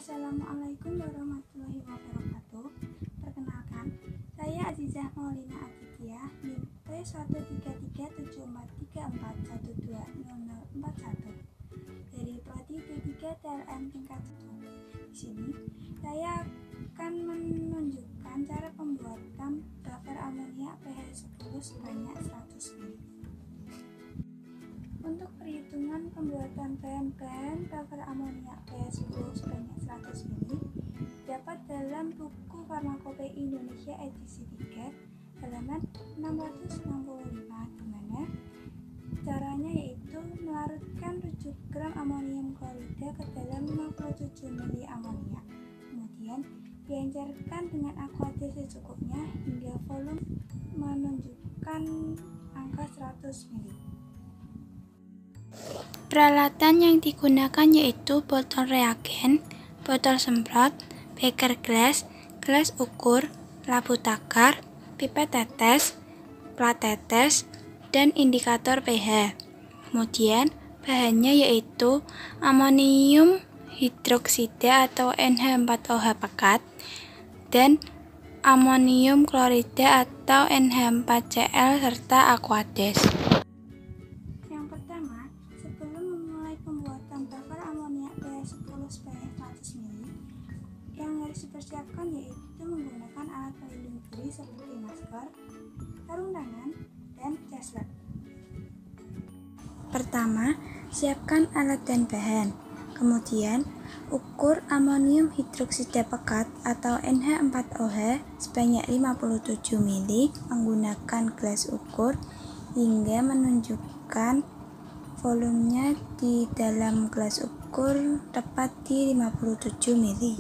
Assalamualaikum warahmatullahi wabarakatuh. Perkenalkan, saya Azizah Maulina Aditya, NIM P1337341200041 dari Prodi D3 TLM tingkat 1. Di sini, saya akan menunjukkan cara pembuatan buffer amonia pH 10 sebanyak 100 ml. Untuk perhitungan pembuatan bahan-bahan buffer amonia pH 10 sebanyak 100 ml dapat dalam buku Farmakope Indonesia edisi 3 halaman 665, di mana caranya yaitu melarutkan 7 gram amonium klorida ke dalam 57 ml amonia, kemudian diencerkan dengan aqua secukupnya hingga volume menunjukkan angka 100 ml. Peralatan yang digunakan yaitu botol reagen, botol semprot, beker gelas, gelas ukur, labu takar, pipet tetes, plat tetes, dan indikator pH. Kemudian bahannya yaitu amonium hidroksida atau NH4OH pekat dan amonium klorida atau NH4Cl serta aquades. Sebelum memulai pembuatan buffer amonia pH 10 sebanyak 100 ml, yang harus dipersiapkan yaitu menggunakan alat pelindung diri seperti masker, sarung tangan, dan jas lab. Pertama, siapkan alat dan bahan. Kemudian, ukur amonium hidroksida pekat atau NH4OH sebanyak 57 ml menggunakan gelas ukur hingga menunjukkan volumenya di dalam gelas ukur tepat di 57 ml.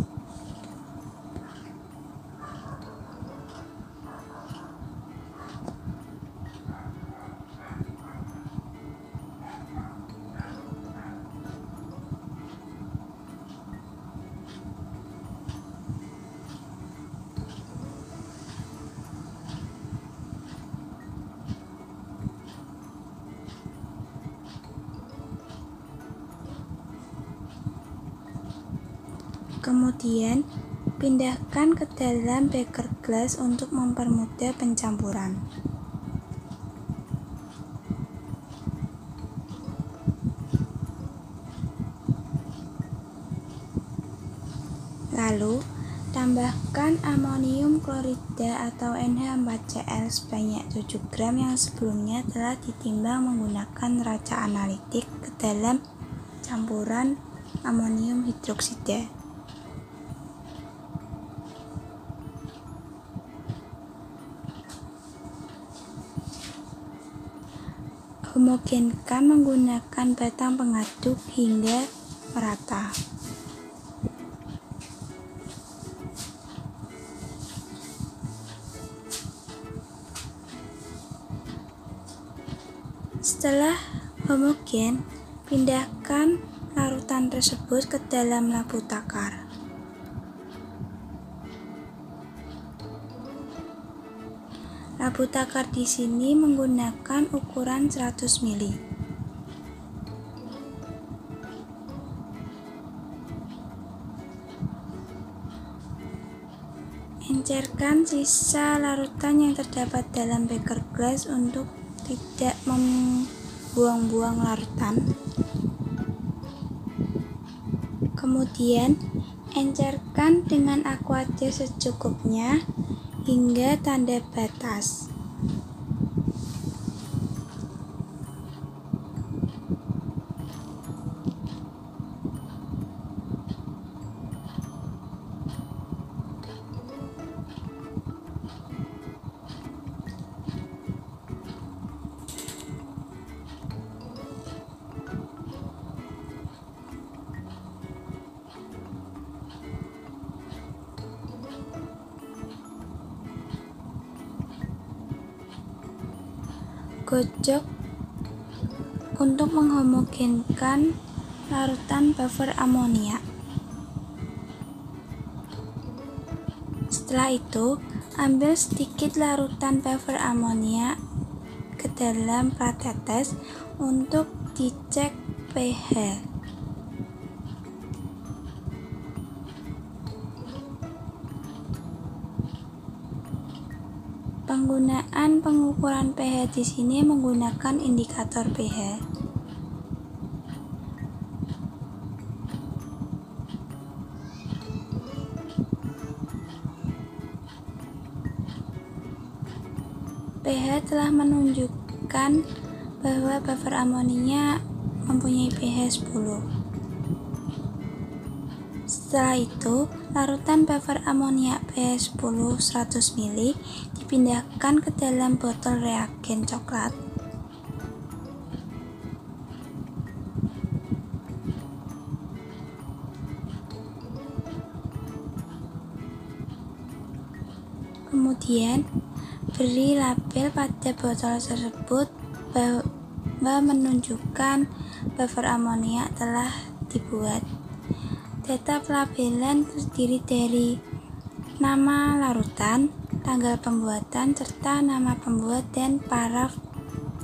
Kemudian, pindahkan ke dalam beker gelas untuk mempermudah pencampuran. Lalu, tambahkan amonium klorida atau NH4Cl sebanyak 7 gram yang sebelumnya telah ditimbang menggunakan neraca analitik ke dalam campuran amonium hidroksida. Homogenkan menggunakan batang pengaduk hingga merata. Setelah homogen, pindahkan larutan tersebut ke dalam labu takar. Labu takar di sini menggunakan ukuran 100 ml. Encerkan sisa larutan yang terdapat dalam beker gelas untuk tidak membuang-buang larutan. Kemudian, encerkan dengan aquades secukupnya hingga tanda batas. Gocok untuk menghomogenkan larutan buffer amonia. Setelah itu, ambil sedikit larutan buffer amonia ke dalam plat tetes untuk dicek pH. Penggunaan pengukuran pH di sini menggunakan indikator pH. pH telah menunjukkan bahwa buffer amonia mempunyai pH 10. Setelah itu, larutan buffer amonia pH 10 100 ml dipindahkan ke dalam botol reagen coklat. Kemudian, beri label pada botol tersebut bahwa menunjukkan buffer amonia telah dibuat. Data pelabelan terdiri dari nama larutan, tanggal pembuatan, serta nama pembuat dan paraf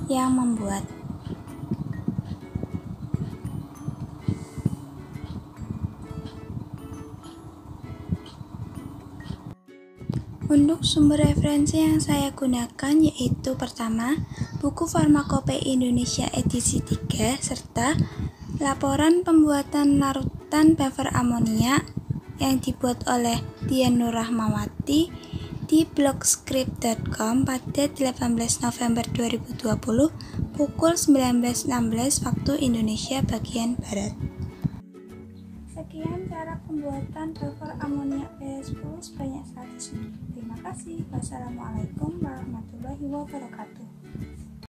yang membuat. Untuk sumber referensi yang saya gunakan yaitu pertama, buku Farmakope Indonesia edisi 3 serta laporan pembuatan larutan buffer amonia yang dibuat oleh Dian Nur Rahmawati di blogscript.com pada 18 November 2020 pukul 19.16 waktu Indonesia bagian Barat. Sekian cara pembuatan buffer amonia pH 10 sebanyak 100 ml. Terima kasih. Wassalamualaikum warahmatullahi wabarakatuh.